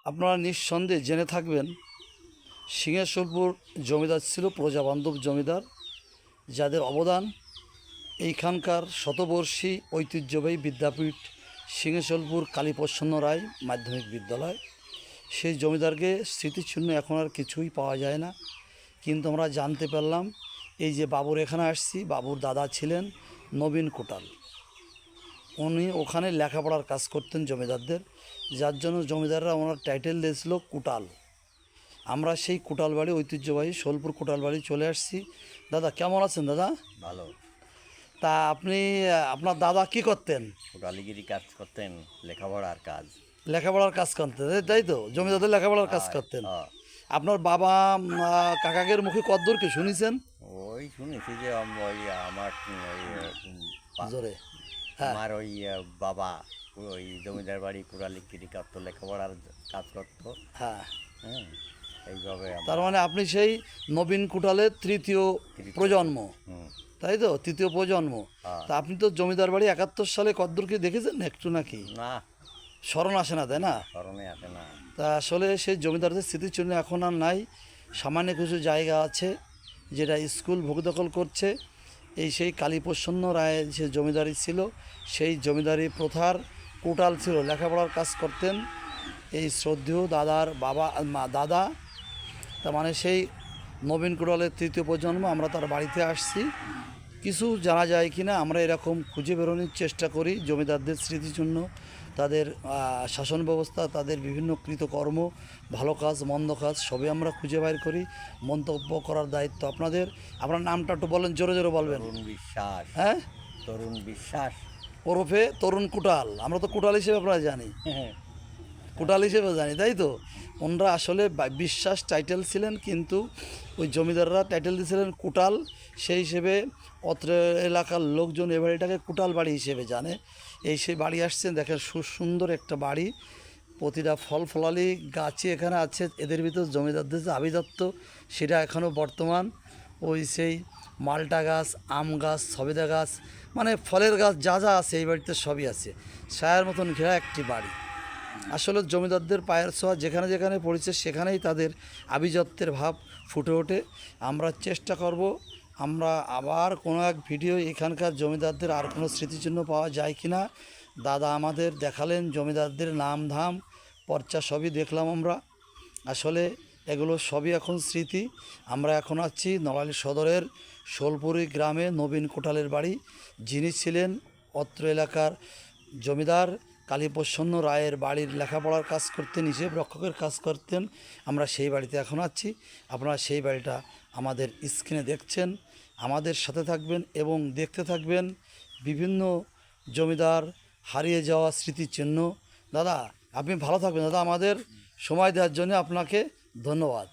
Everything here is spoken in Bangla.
আপনারা নিঃসন্দেহে জেনে থাকবেন সিংহেশ্বরপুর জমিদার ছিল প্রজাবান্ধব জমিদার, যাদের অবদান এইখানকার শতবর্ষী ঐতিহ্যবাহী বিদ্যাপীঠ সিংহেশ্বরপুর কালীপ্রসন্ন রায় মাধ্যমিক বিদ্যালয়। সেই জমিদারকে স্মৃতিচিহ্ন এখন আর কিছুই পাওয়া যায় না, কিন্তু আমরা জানতে পারলাম এই যে বাবুর এখানে আসছি, বাবুর দাদা ছিলেন নবীন কোটাল। উনি ওখানে লেখাপড়ার কাজ করতেন জমিদারদের, যার জন্য জমিদাররা ওনার টাইটেল দিয়েছিল কুটাল। আমরা সেই কুটাল বাড়ি, ঐতিহ্যবাহী সোলপুর কুটাল বাড়ি চলে আসছি। দাদা কেমন আছেন দাদা? ভালো। তা আপনি, আপনার দাদা কি করতেন? কোটালিগিরি কাজ করতেন, লেখাপড়ার কাজ। লেখাপড়ার কাজ করতেন, তাই তো? জমিদারদের লেখাপড়ার কাজ করতেন। আপনার বাবা কাকাকের মুখে কদ্দূর কি শুনেছেন? ওই শুনেছি যে ওই আমার জোরে, হ্যাঁ। আমার ওই বাবা ওই জমিদার বাড়ি কোটালিগিরি করতো, লেখাপড়ার কাজ করতো। হ্যাঁ, হ্যাঁ, এইভাবে তার মানে আপনি সেই নবীন কুটালের তৃতীয় প্রজন্ম, হুম, তাই তো? তৃতীয় প্রজন্ম। হ্যাঁ। তা আপনি তো জমিদার বাড়ি 71 সালে কদ্দূর কি দেখেছেন একটু নাকি? না, স্মরণ আসে না, তাই না? স্মরণে আসে না। তা আসলে সেই জমিদারদের স্মৃতিচিহ্ন এখন আর নাই। সামান্য কিছু জায়গা আছে যেটা স্কুল ভোগদখল করছে। এই সেই কালীপ্রসন্ন রায়ের যে জমিদারি ছিল, সেই জমিদারি প্রথার কোটাল ছিল, লেখাপড়ার কাজ করতেন এই শ্রদ্ধেয় দাদার বাবা, দাদা। তার মানে সেই নবীন কোটালের তৃতীয় প্রজন্ম। আমরা তার বাড়িতে আসছি, কিছু জানা যায় কি না আমরা এরকম খুঁজে বেরোনোর চেষ্টা করি। জমিদারদের স্মৃতিচিহ্ন, তাদের শাসন ব্যবস্থা, তাদের বিভিন্ন কৃতকর্ম, ভালো কাজ মন্দ কাজ সবই আমরা খুঁজে বের করি। মন্তব্য করার দায়িত্ব আপনাদের। আপনার নামটা একটু বলেন, জোরে জোরে বলবেন। তরুণ বিশ্বাস। হ্যাঁ, তরুণ বিশ্বাস। ওরফে তরুণ কুটাল। আমরা তো কুটাল হিসেবে আপনারা জানি, কোটাল হিসেবে জানি, তাই তো? ওনারা আসলে বিশ্বাস টাইটেল ছিলেন, কিন্তু ওই জমিদাররা টাইটেল দিয়েছিলেন কোটাল। সেই হিসেবে অত্র এলাকার লোকজন এ বাড়িটাকে কোটাল বাড়ি হিসেবে জানে। এই সেই বাড়ি আসছেন, দেখেন সুন্দর একটা বাড়ি, প্রতিটা ফল ফলালি গাছই এখানে আছে। এদের ভিতর জমিদারদের যে আভিজাত্য সেটা এখনও বর্তমান। ওই সেই মালটা গাছ, আম গাছ, সবেদা গাছ, মানে ফলের গাছ যা যা আছে এই বাড়িতে সবই আছে। ছায়ার মতন ঘেরা একটি বাড়ি। আসলে জমিদারদের পায়ের ছোঁয়া যেখানে যেখানে পড়েছে সেখানেই তাদের আভিজাত্যের ভাব ফুটে ওঠে। আমরা চেষ্টা করব আমরা আবার কোনো এক ভিডিও এখানকার জমিদারদের আর কোনো স্মৃতিচিহ্ন পাওয়া যায় কি না। দাদা আমাদের দেখালেন জমিদারদের নাম ধাম পর্চা সবই দেখলাম আমরা। আসলে এগুলো সবই এখন স্মৃতি। আমরা এখন আছি নড়াইল সদরের শোলপুরি গ্রামে নবীন কোটালের বাড়ি, যিনি ছিলেন অত্র এলাকার জমিদার কালীপ্রসন্ন রায়ের বাড়ির লেখাপড়ার কাজ করতেন, হিসেব রক্ষকের কাজ করতেন। আমরা সেই বাড়িতে এখন আছি। আপনারা সেই বাড়িটা আমাদের স্ক্রিনে দেখছেন। আমাদের সাথে থাকবেন এবং দেখতে থাকবেন বিভিন্ন জমিদার হারিয়ে যাওয়া স্মৃতিচিহ্ন। দাদা আপনি ভালো থাকবেন দাদা, আমাদের সময় দেওয়ার জন্য আপনাকে ধন্যবাদ।